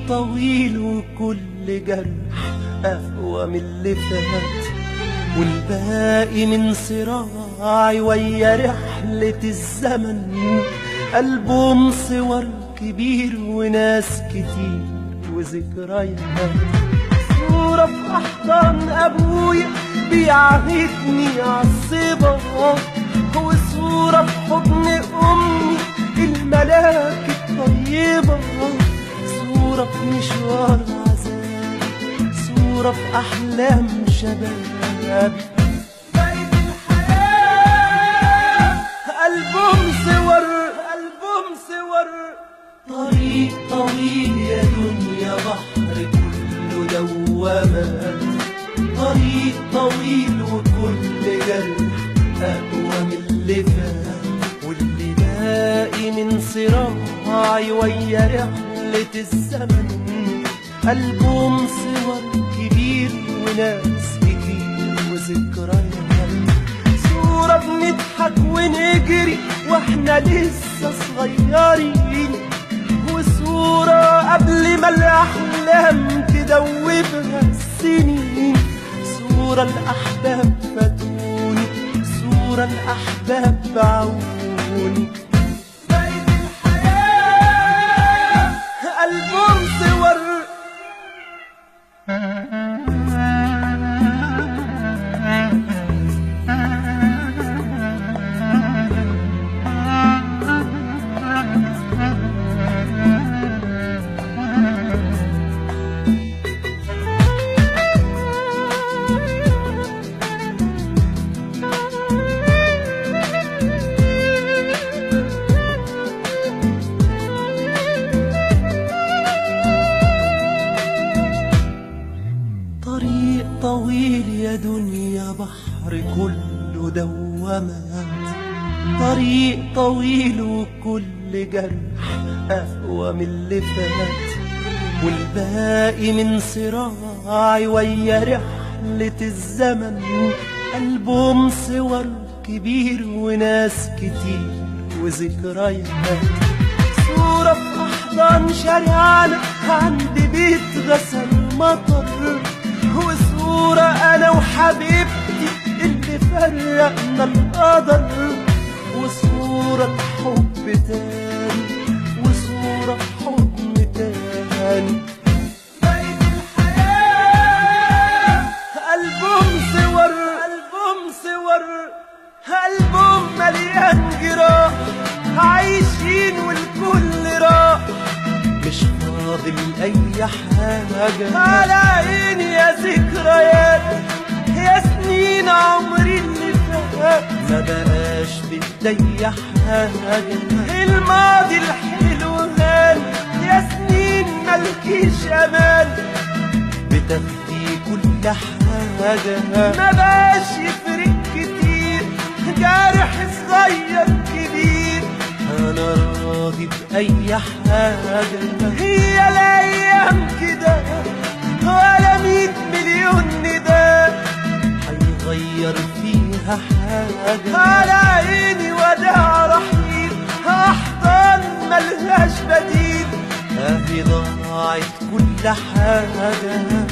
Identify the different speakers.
Speaker 1: طويل وكل جرح أقوى من اللي فات، والباقي من صراعي ويا رحلة الزمن. ألبوم صور كبير وناس كتير وذكريات، صورة في أحضان أبويا بيعهدني عالصبا، وصورة في حضن أمي الملاك الطيبة، صورة في مشوار عذاب، صورة في أحلام شباب. بقيت الحياة ألبوم صور، ألبوم صور. طريق طويل يا دنيا بحر كله دوامات، طريق طويل وكل جرح أقوى من اللي فات، واللي باقي من صراعي ويا رحلة الزمن. ألبوم صور كبير وناس كتير وذكريات، صورة بنضحك ونجري واحنا لسه صغيرين، وصورة قبل ما الأحلام تدوبها السنين، صورة الأحباب فاتوني، صورة الأحباب بعوني. بقيت الحياة ألبوم صور. طريق طويل يا دنيا بحر كله دوامات، طريق طويل وكل جرح أقوى من اللي فات، والباقي من صراعي ويا رحلة الزمن. ألبوم صور كبير وناس كتير وذكريات، صورة في أحضان شارعنا عند بيت غسل مطر، وصورة أنا وحبيبتي اللي فرقنا القدر، وصورة حب تاني، وصورة حضن تاني. بقيت الحياة ألبوم صور، ألبوم صور. ألبوم مليان جراح عايشين والكل راح، مش فاضل أي حاجة على عيني يا ذكريات، يا سنين عمري اللي فات ما بقاش بإيدي حاجة. الماضي الحلو غالي يا سنين ملكيش أمان، بتاخدي كل حاجة ما بقاش يفرق كتير، جارح صغير كبير أنا راضي بأي حاجة. هي الأيام كده ولا 100 مليون نداء هيغير فيها حاجة، على عيني وداع رحيل أحضان ملهاش بديل، أهي ضاعت كل حاجة.